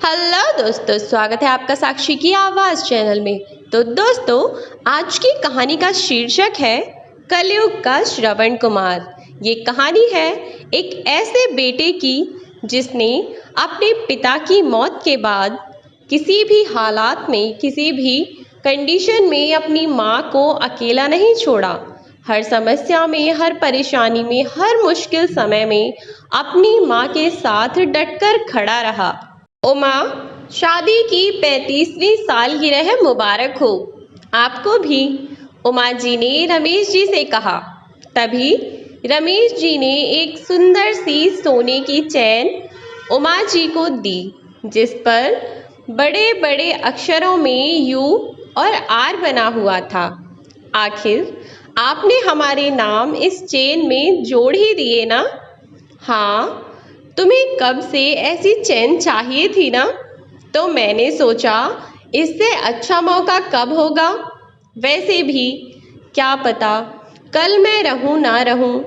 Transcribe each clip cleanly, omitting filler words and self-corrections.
Hello दोस्तों, स्वागत है आपका साक्षी की आवाज़ चैनल में। तो दोस्तों, आज की कहानी का शीर्षक है कलयुग का श्रवण कुमार। ये कहानी है एक ऐसे बेटे की जिसने अपने पिता की मौत के बाद किसी भी हालात में, किसी भी कंडीशन में अपनी माँ को अकेला नहीं छोड़ा। हर समस्या में, हर परेशानी में, हर मुश्किल समय में अपनी माँ के साथ डटकर खड़ा रहा। उमा, शादी की 35वीं सालगिरह मुबारक हो आपको भी, उमा जी ने रमेश जी से कहा। तभी रमेश जी ने एक सुंदर सी सोने की चैन उमा जी को दी, जिस पर बड़े बड़े अक्षरों में यू और आर बना हुआ था। आखिर आपने हमारे नाम इस चेन में जोड़ ही दिए ना? हाँ, तुम्हें कब से ऐसी चैन चाहिए थी ना, तो मैंने सोचा इससे अच्छा मौका कब होगा। वैसे भी क्या पता कल मैं रहूं ना रहूं।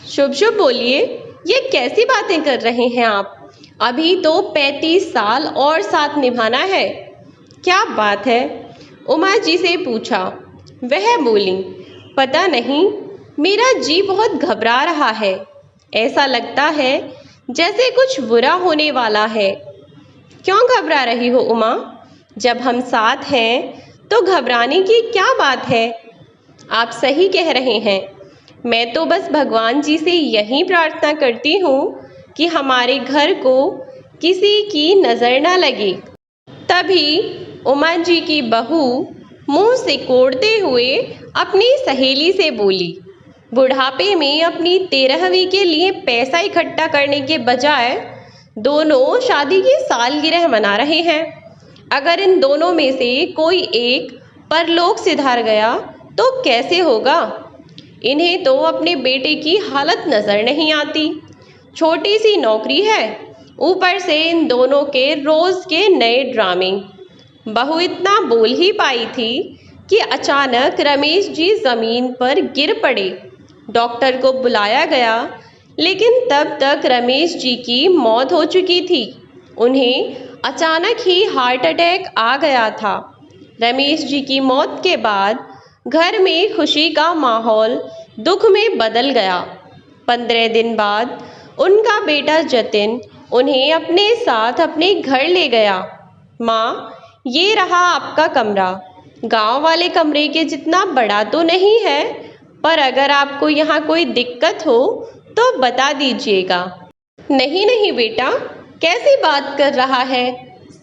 शुभ शुभ बोलिए, ये कैसी बातें कर रहे हैं आप? अभी तो 35 साल और साथ निभाना है। क्या बात है? उमा जी से पूछा। वह बोली, पता नहीं, मेरा जी बहुत घबरा रहा है। ऐसा लगता है जैसे कुछ बुरा होने वाला है। क्यों घबरा रही हो उमा? जब हम साथ हैं तो घबराने की क्या बात है? आप सही कह रहे हैं। मैं तो बस भगवान जी से यही प्रार्थना करती हूँ कि हमारे घर को किसी की नज़र ना लगे। तभी उमा जी की बहू मुंह सिकोड़ते हुए अपनी सहेली से बोली, बुढ़ापे में अपनी 13वीं के लिए पैसा इकट्ठा करने के बजाय दोनों शादी की सालगिरह मना रहे हैं। अगर इन दोनों में से कोई एक परलोक सिधार गया तो कैसे होगा? इन्हें तो अपने बेटे की हालत नज़र नहीं आती। छोटी सी नौकरी है, ऊपर से इन दोनों के रोज़ के नए ड्रामे। बहू इतना बोल ही पाई थी कि अचानक रमेश जी ज़मीन पर गिर पड़े। डॉक्टर को बुलाया गया, लेकिन तब तक रमेश जी की मौत हो चुकी थी। उन्हें अचानक ही हार्ट अटैक आ गया था। रमेश जी की मौत के बाद घर में खुशी का माहौल दुख में बदल गया। 15 दिन बाद उनका बेटा जतिन उन्हें अपने साथ अपने घर ले गया। माँ, ये रहा आपका कमरा। गांव वाले कमरे के जितना बड़ा तो नहीं है, पर अगर आपको यहाँ कोई दिक्कत हो तो बता दीजिएगा। नहीं नहीं बेटा, कैसी बात कर रहा है?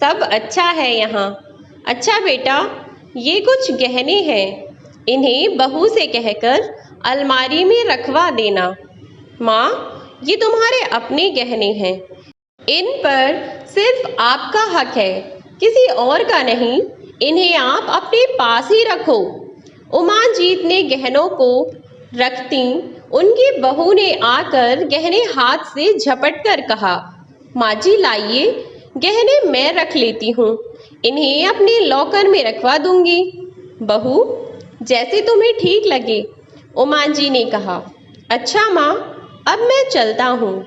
सब अच्छा है यहाँ। अच्छा बेटा, ये कुछ गहने हैं, इन्हें बहू से कहकर अलमारी में रखवा देना। माँ, ये तुम्हारे अपने गहने हैं, इन पर सिर्फ आपका हक है, किसी और का नहीं। इन्हें आप अपने पास ही रखो। उमा जीत ने गहनों को रखती उनकी बहू ने आकर गहने हाथ से झपट कर कहा, माँ जी लाइए, गहने मैं रख लेती हूँ, इन्हें अपने लॉकर में रखवा दूंगी। बहू, जैसे तुम्हें ठीक लगे, उमा जी ने कहा। अच्छा माँ, अब मैं चलता हूँ,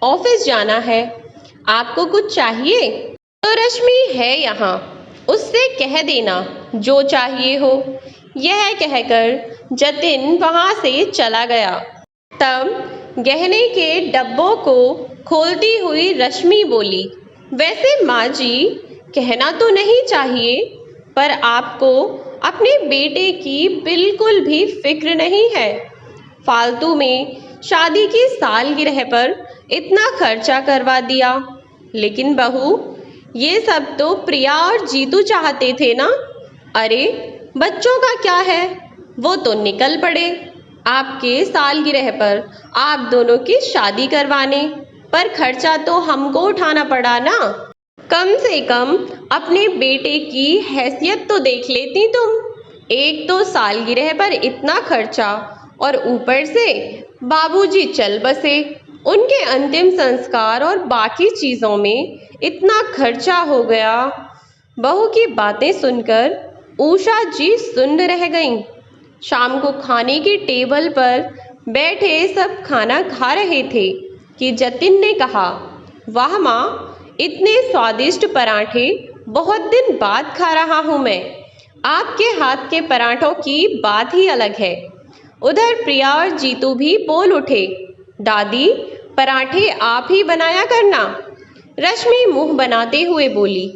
ऑफिस जाना है। आपको कुछ चाहिए तो रश्मि है यहाँ, उससे कह देना जो चाहिए हो। यह कहकर जतिन वहाँ से चला गया। तब गहने के डब्बों को खोलती हुई रश्मि बोली, वैसे माँ जी, कहना तो नहीं चाहिए, पर आपको अपने बेटे की बिल्कुल भी फिक्र नहीं है। फालतू में शादी की सालगिरह पर इतना खर्चा करवा दिया। लेकिन बहू, ये सब तो प्रिया और जीतू चाहते थे ना? अरे बच्चों का क्या है, वो तो निकल पड़े आपके सालगिरह पर आप दोनों की शादी करवाने, पर खर्चा तो हमको उठाना पड़ा ना। कम से कम अपने बेटे की हैसियत तो देख लेती तुम। एक तो सालगिरह पर इतना खर्चा, और ऊपर से बाबूजी चल बसे, उनके अंतिम संस्कार और बाकी चीज़ों में इतना खर्चा हो गया। बहू की बातें सुनकर उषा जी सुन्न रह गईं। शाम को खाने की टेबल पर बैठे सब खाना खा रहे थे कि जतिन ने कहा, वाह माँ, इतने स्वादिष्ट पराठे बहुत दिन बाद खा रहा हूँ मैं। आपके हाथ के पराठों की बात ही अलग है। उधर प्रिया और जीतू भी बोल उठे, दादी पराठे आप ही बनाया करना। रश्मि मुंह बनाते हुए बोली,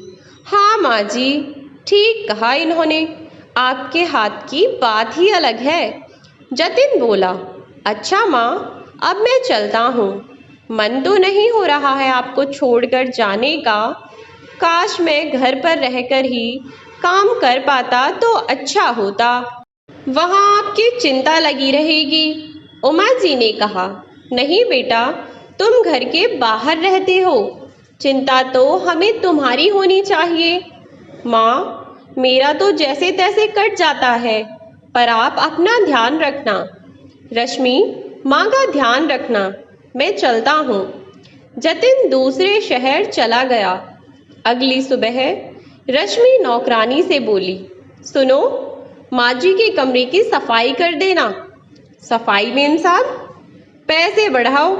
हाँ माँ जी, ठीक कहा इन्होंने, आपके हाथ की बात ही अलग है। जतिन बोला, अच्छा माँ, अब मैं चलता हूँ। मन तो नहीं हो रहा है आपको छोड़कर जाने का। काश मैं घर पर रहकर ही काम कर पाता तो अच्छा होता। वहाँ आपकी चिंता लगी रहेगी। उमा जी ने कहा, नहीं बेटा, तुम घर के बाहर रहते हो, चिंता तो हमें तुम्हारी होनी चाहिए। माँ, मेरा तो जैसे तैसे कट जाता है, पर आप अपना ध्यान रखना। रश्मि, माँ का ध्यान रखना, मैं चलता हूँ। जतिन दूसरे शहर चला गया। अगली सुबह रश्मि नौकरानी से बोली, सुनो, माँ जी के कमरे की सफाई कर देना। सफाई मेम साहब? पैसे बढ़ाओ,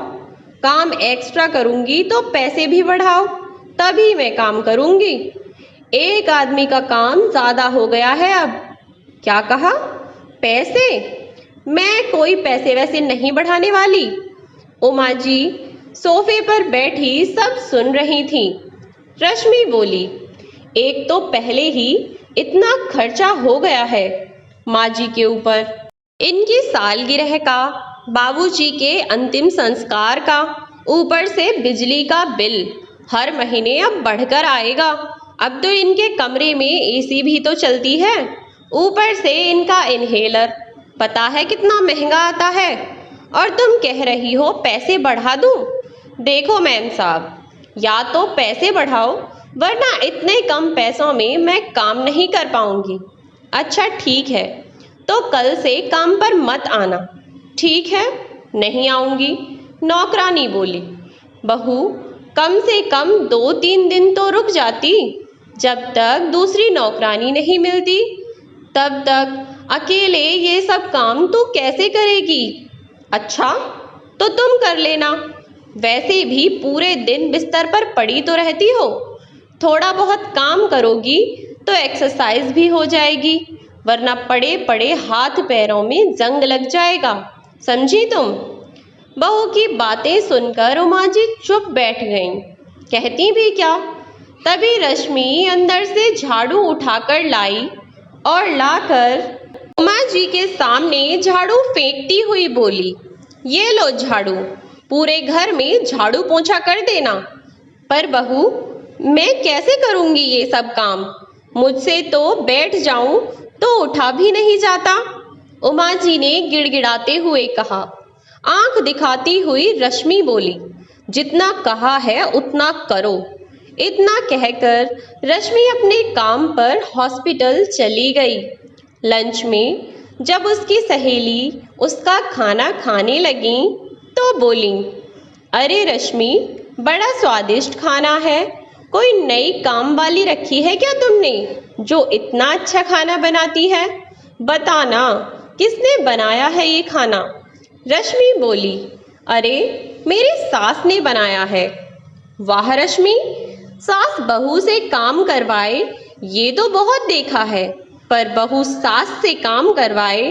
काम एक्स्ट्रा करूँगी तो पैसे भी बढ़ाओ, तभी मैं काम करूँगी। एक आदमी का काम ज़्यादा हो गया है अब। क्या कहा? पैसे? मैं कोई पैसे वैसे नहीं बढ़ाने वाली। उमा जी सोफे पर बैठी सब सुन रही थी। रश्मि बोली, एक तो पहले ही इतना खर्चा हो गया है माँ जी के ऊपर, इनकी सालगिरह का, बाबूजी के अंतिम संस्कार का, ऊपर से बिजली का बिल हर महीने अब बढ़कर आएगा। अब तो इनके कमरे में एसी भी तो चलती है, ऊपर से इनका इनहेलर पता है कितना महंगा आता है, और तुम कह रही हो पैसे बढ़ा दूं? देखो मैम साहब, या तो पैसे बढ़ाओ, वरना इतने कम पैसों में मैं काम नहीं कर पाऊंगी। अच्छा ठीक है, तो कल से काम पर मत आना। ठीक है, नहीं आऊंगी, नौकरानी बोली। बहू, कम से कम 2-3 दिन तो रुक जाती। जब तक दूसरी नौकरानी नहीं मिलती, तब तक अकेले ये सब काम तू कैसे करेगी? अच्छा, तो तुम कर लेना। वैसे भी पूरे दिन बिस्तर पर पड़ी तो रहती हो, थोड़ा बहुत काम करोगी तो एक्सरसाइज भी हो जाएगी, वरना पड़े पड़े हाथ पैरों में जंग लग जाएगा। समझी तुम? बहू की बातें सुनकर उमा जी चुप बैठ गईं। कहती भी क्या? तभी रश्मि अंदर से झाड़ू उठाकर लाई और लाकर उमा जी के सामने झाड़ू फेंकती हुई बोली, ये लो झाड़ू, पूरे घर में झाड़ू पोंछा कर देना। पर बहू, मैं कैसे करूंगी ये सब काम? मुझसे तो बैठ जाऊं तो उठा भी नहीं जाता। उमा जी ने गिड़गिड़ाते हुए कहा। आंख दिखाती हुई रश्मि बोली, जितना कहा है उतना करो। इतना कहकर रश्मि अपने काम पर हॉस्पिटल चली गई। लंच में जब उसकी सहेली उसका खाना खाने लगी तो बोली, अरे रश्मि, बड़ा स्वादिष्ट खाना है। कोई नई काम वाली रखी है क्या तुमने, जो इतना अच्छा खाना बनाती है? बताना, किसने बनाया है ये खाना? रश्मि बोली, अरे मेरी सास ने बनाया है। वाह रश्मि, सास बहू से काम करवाए ये तो बहुत देखा है, पर बहू सास से काम करवाए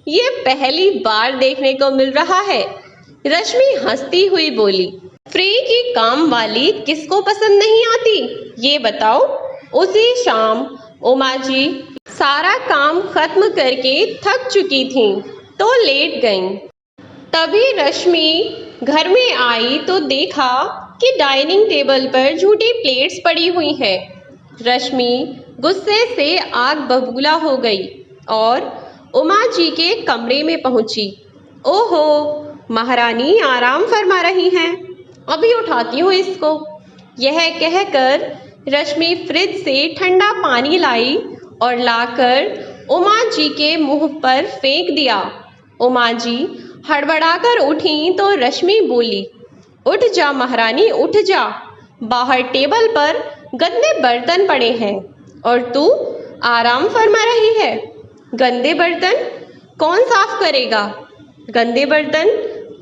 ये पहली बार देखने को मिल रहा है। रश्मि हंसती हुई बोली, फ्री की काम वाली किसको पसंद नहीं आती, ये बताओ। उसी शाम उमा जी सारा काम खत्म करके थक चुकी थीं, तो लेट गईं। तभी रश्मि घर में आई तो देखा कि डाइनिंग टेबल पर झूठी प्लेट्स पड़ी हुई हैं। रश्मि गुस्से से आग बबूला हो गई और उमा जी के कमरे में पहुंची। ओहो, महारानी आराम फरमा रही हैं, अभी उठाती हूँ इसको। यह कहकर रश्मि फ्रिज से ठंडा पानी लाई और लाकर उमा जी के मुंह पर फेंक दिया। उमा जी हड़बड़ाकर उठी तो रश्मि बोली, उठ जा महारानी, उठ जा, बाहर टेबल पर गंदे बर्तन पड़े हैं और तू आराम फरमा रही है। गंदे बर्तन कौन साफ करेगा? गंदे बर्तन?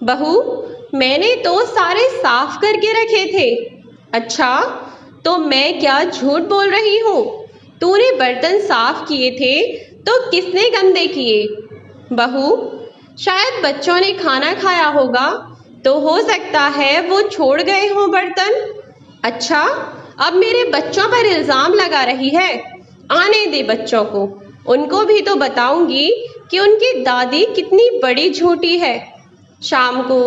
बहू, मैंने तो सारे साफ करके रखे थे। अच्छा, तो मैं क्या झूठ बोल रही हूँ? तूने बर्तन साफ किए थे तो किसने गंदे किए? बहू, शायद बच्चों ने खाना खाया होगा, तो हो सकता है वो छोड़ गए हों बर्तन। अच्छा, अब मेरे बच्चों पर इल्ज़ाम लगा रही है। आने दे बच्चों को, उनको भी तो बताऊंगी कि उनकी दादी कितनी बड़ी झूठी है। शाम को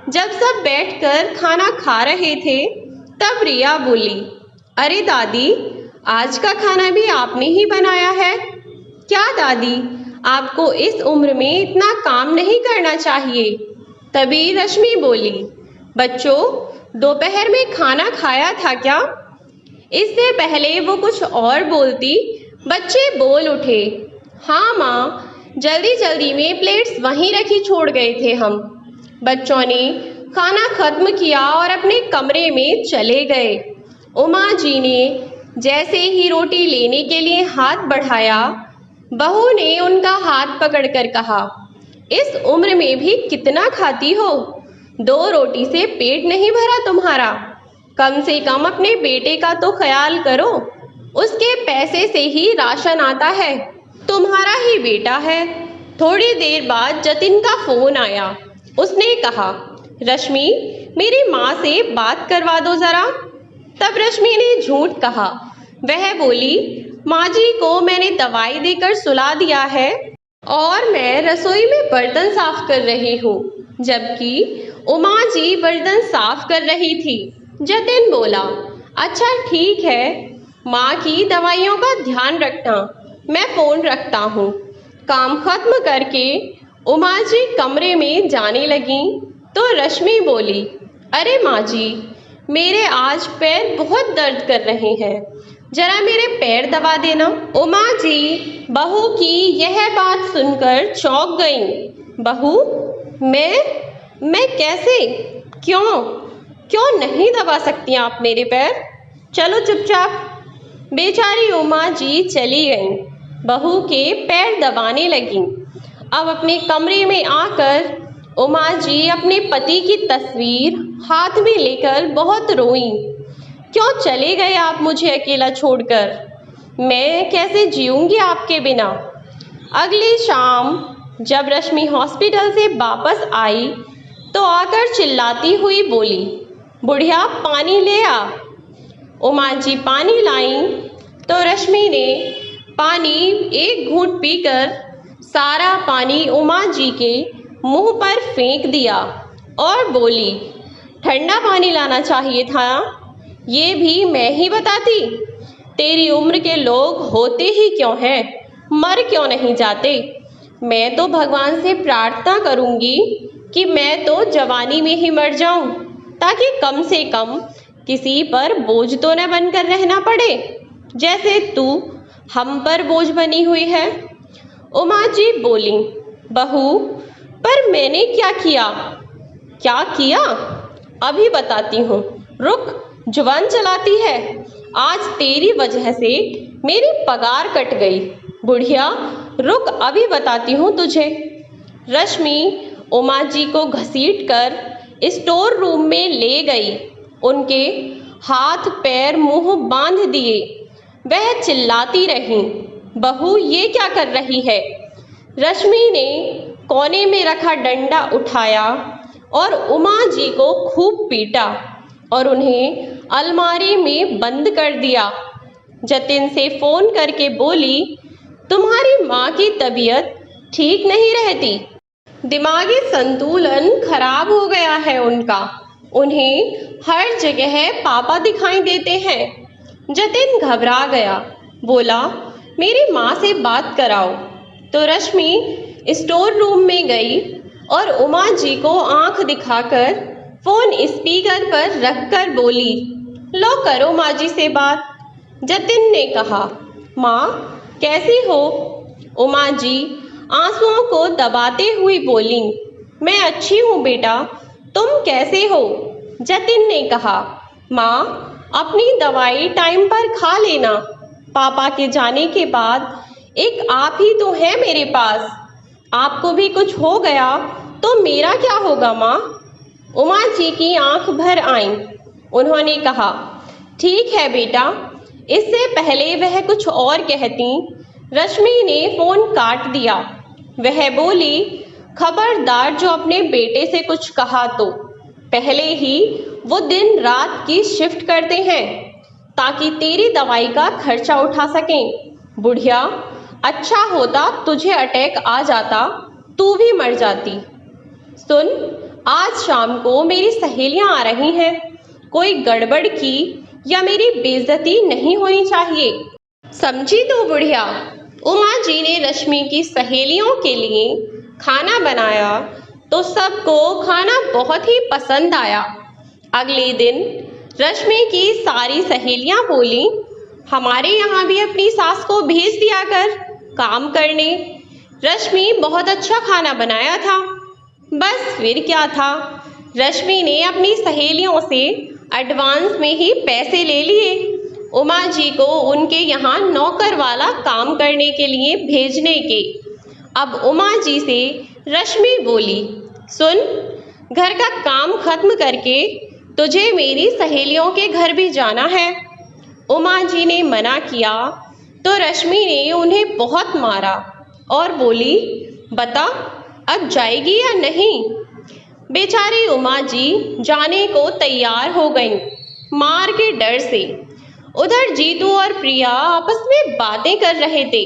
जब सब बैठकर खाना खा रहे थे, तब रिया बोली, अरे दादी, आज का खाना भी आपने ही बनाया है? क्या दादी, आपको इस उम्र में इतना काम नहीं करना चाहिए? तभी रश्मि बोली, बच्चों, दोपहर में खाना खाया था क्या? इससे पहले वो कुछ और बोलती, बच्चे बोल उठे, हाँ माँ, जल्दी जल्दी में प्लेट्स वहीं रखी छोड़ गए थे हम। बच्चों ने खाना खत्म किया और अपने कमरे में चले गए। उमा जी ने जैसे ही रोटी लेने के लिए हाथ बढ़ाया, बहू ने उनका हाथ पकड़कर कहा, इस उम्र में भी कितना खाती हो? 2 रोटी से पेट नहीं भरा तुम्हारा? कम से कम अपने बेटे का तो ख्याल करो, उसके पैसे से ही राशन आता है, तुम्हारा ही बेटा है। थोड़ी देर बाद जतिन का फोन आया। उसने कहा, रश्मि, मेरी माँ से बात करवा दो जरा। तब रश्मि ने झूठ कहा। वह बोली, माँ जी को मैंने दवाई देकर सुला दिया है और मैं रसोई में बर्तन साफ कर रही हूँ, जबकि उमा जी बर्तन साफ कर रही थी। जतिन बोला, अच्छा ठीक है, माँ की दवाइयों का ध्यान रखना, मैं फ़ोन रखता हूँ। काम खत्म करके उमा जी कमरे में जाने लगीं तो रश्मि बोली, अरे माँ जी, मेरे आज पैर बहुत दर्द कर रहे हैं, जरा मेरे पैर दबा देना। उमा जी बहू की यह बात सुनकर चौंक गईं। बहू, मैं कैसे? क्यों नहीं दबा सकती आप मेरे पैर? चलो चुपचाप। बेचारी उमा जी चली गईं, बहू के पैर दबाने लगीं। अब अपने कमरे में आकर उमा जी अपने पति की तस्वीर हाथ में लेकर बहुत रोईं। क्यों चले गए आप मुझे अकेला छोड़कर? मैं कैसे जीऊंगी आपके बिना? अगली शाम जब रश्मि हॉस्पिटल से वापस आई तो आकर चिल्लाती हुई बोली, बुढ़िया पानी ले आ। उमा जी पानी लाईं तो रश्मि ने पानी एक घूंट पीकर सारा पानी उमा जी के मुंह पर फेंक दिया और बोली, ठंडा पानी लाना चाहिए था, ये भी मैं ही बताती। तेरी उम्र के लोग होते ही क्यों हैं, मर क्यों नहीं जाते? मैं तो भगवान से प्रार्थना करूंगी कि मैं तो जवानी में ही मर जाऊं, ताकि कम से कम किसी पर बोझ तो न बनकर रहना पड़े, जैसे तू हम पर बोझ बनी हुई है। उमा जी बोली, बहू, पर मैंने क्या किया? क्या किया? अभी बताती हूँ, रुक, जुबान चलाती है। आज तेरी वजह से मेरी पगार कट गई। बुढ़िया, रुक, अभी बताती हूँ तुझे। रश्मि उमा जी को घसीटकर स्टोर रूम में ले गई। उनके हाथ पैर मुंह बांध दिए। वह चिल्लाती रही, बहू ये क्या कर रही है? रश्मि ने कोने में रखा डंडा उठाया और उमा जी को खूब पीटा और उन्हें अलमारी में बंद कर दिया। जतिन से फ़ोन करके बोली, तुम्हारी माँ की तबीयत ठीक नहीं रहती, दिमागी संतुलन खराब हो गया है उनका, उन्हें हर जगह पापा दिखाई देते हैं। जतिन घबरा गया, बोला, मेरी माँ से बात कराओ। तो रश्मि स्टोर रूम में गई और उमा जी को आंख दिखाकर फ़ोन स्पीकर पर रखकर बोली, लो करो माँ जी से बात। जतिन ने कहा, माँ कैसी हो? उमा जी आंसुओं को दबाते हुए बोली, मैं अच्छी हूँ बेटा, तुम कैसे हो? जतिन ने कहा, माँ अपनी दवाई टाइम पर खा लेना, पापा के जाने के बाद एक आप ही तो है मेरे पास, आपको भी कुछ हो गया तो मेरा क्या होगा माँ? उमा जी की आंख भर आईं। उन्होंने कहा, ठीक है बेटा। इससे पहले वह कुछ और कहती, रश्मि ने फोन काट दिया। वह बोली, खबरदार जो अपने बेटे से कुछ कहा तो। पहले ही वो दिन रात की शिफ्ट करते हैं ताकि तेरी दवाई का खर्चा उठा सकें। बुढ़िया, अच्छा होता तुझे अटैक आ जाता, तू भी मर जाती। सुन, आज शाम को मेरी सहेलियां आ रही हैं। कोई गड़बड़ की या मेरी बेइज्जती नहीं होनी चाहिए, समझी तू बुढ़िया। उमा जी ने रश्मि की सहेलियों के लिए खाना बनाया तो सबको खाना बहुत ही पसंद आया। अगले दिन रश्मि की सारी सहेलियां बोली, हमारे यहाँ भी अपनी सास को भेज दिया कर काम करने। रश्मि बहुत अच्छा खाना बनाया था। बस फिर क्या था, रश्मि ने अपनी सहेलियों से एडवांस में ही पैसे ले लिए उमा जी को उनके यहाँ नौकर वाला काम करने के लिए भेजने के। अब उमा जी से रश्मि बोली, सुन, घर का काम खत्म करके तुझे मेरी सहेलियों के घर भी जाना है। उमा जी ने मना किया तो रश्मि ने उन्हें बहुत मारा और बोली, बता अब जाएगी या नहीं। बेचारी उमा जी जाने को तैयार हो गईं, मार के डर से। उधर जीतू और प्रिया आपस में बातें कर रहे थे।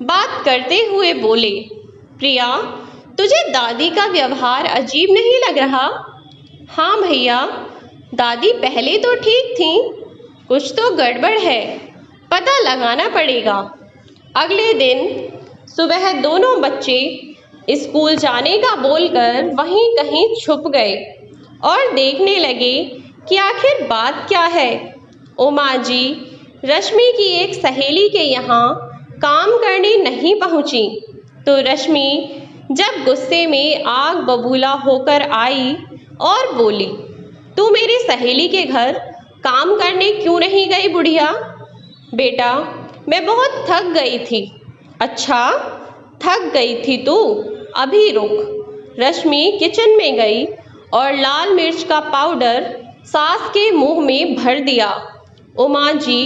बात करते हुए बोले, प्रिया, तुझे दादी का व्यवहार अजीब नहीं लग रहा? हाँ भैया, दादी पहले तो ठीक थी, कुछ तो गड़बड़ है, पता लगाना पड़ेगा। अगले दिन सुबह दोनों बच्चे स्कूल जाने का बोलकर वहीं कहीं छुप गए और देखने लगे कि आखिर बात क्या है। उमा जी रश्मि की एक सहेली के यहाँ काम करने नहीं पहुँची तो रश्मि जब गुस्से में आग बबूला होकर आई और बोली, तू मेरी सहेली के घर काम करने क्यों नहीं गई बुढ़िया? बेटा, मैं बहुत थक गई थी। अच्छा, थक गई थी तू? अभी रुक। रश्मि किचन में गई और लाल मिर्च का पाउडर सास के मुंह में भर दिया। उमा जी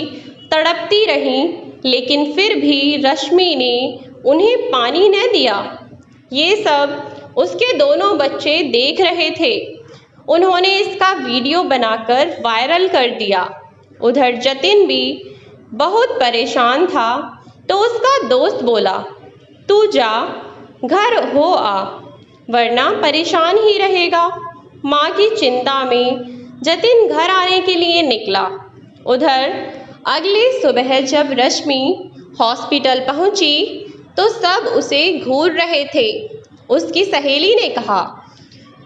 तड़पती रहीं, लेकिन फिर भी रश्मि ने उन्हें पानी न दिया। ये सब उसके दोनों बच्चे देख रहे थे। उन्होंने इसका वीडियो बनाकर वायरल कर दिया। उधर जतिन भी बहुत परेशान था तो उसका दोस्त बोला, तू जा, घर हो आ, वरना परेशान ही रहेगा। माँ की चिंता में जतिन घर आने के लिए निकला। उधर अगली सुबह जब रश्मि हॉस्पिटल पहुंची तो सब उसे घूर रहे थे। उसकी सहेली ने कहा,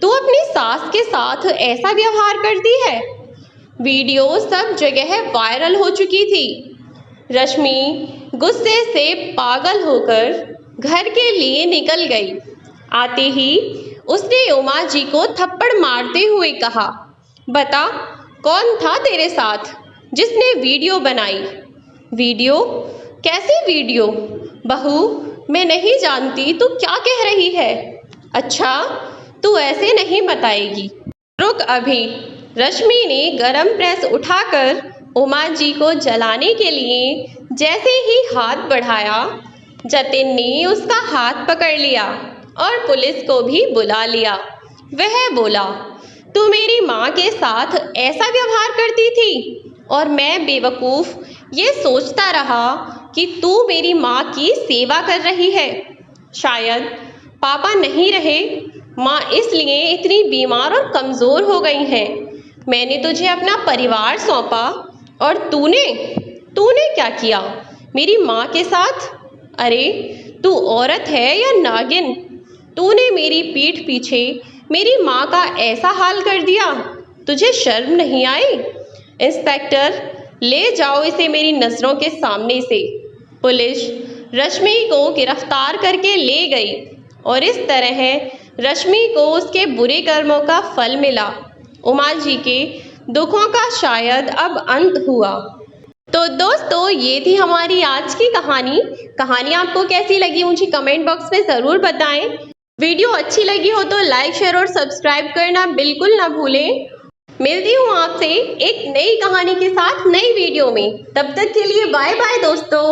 तू अपनी सास के साथ ऐसा व्यवहार करती है? वीडियो सब जगह वायरल हो चुकी थी। रश्मि गुस्से से पागल होकर घर के लिए निकल गई। आते ही उसने उमा जी को थप्पड़ मारते हुए कहा, बता, कौन था तेरे साथ जिसने वीडियो बनाई? वीडियो? कैसी वीडियो? बहू, मैं नहीं जानती तू क्या कह रही है। अच्छा, तू ऐसे नहीं बताएगी। रुक अभी। रश्मि ने गरम प्रेस उठाकर उमा जी को जलाने के लिए जैसे ही हाथ बढ़ाया, जतिन ने उसका हाथ पकड़ लिया और पुलिस को भी बुला लिया। वह बोला, तू मेरी माँ के साथ ऐसा व्यवहार करती थी और मैं बेवकूफ़ ये सोचता रहा कि तू मेरी माँ की सेवा कर रही है। शायद पापा नहीं रहे, माँ इसलिए इतनी बीमार और कमज़ोर हो गई हैं। मैंने तुझे अपना परिवार सौंपा और तूने क्या किया मेरी माँ के साथ? अरे, तू औरत है या नागिन? तूने मेरी पीठ पीछे मेरी माँ का ऐसा हाल कर दिया, तुझे शर्म नहीं आई? इंस्पेक्टर, ले जाओ इसे मेरी नज़रों के सामने से। पुलिस रश्मि को गिरफ्तार करके ले गई और इस तरह रश्मि को उसके बुरे कर्मों का फल मिला। उमा जी के दुखों का शायद अब अंत हुआ। तो दोस्तों, ये थी हमारी आज की कहानी आपको कैसी लगी मुझे कमेंट बॉक्स में ज़रूर बताएं। वीडियो अच्छी लगी हो तो लाइक, शेयर और सब्सक्राइब करना बिल्कुल ना भूलें। मिलती हूँ आपसे एक नई कहानी के साथ नई वीडियो में। तब तक के लिए बाय बाय दोस्तों।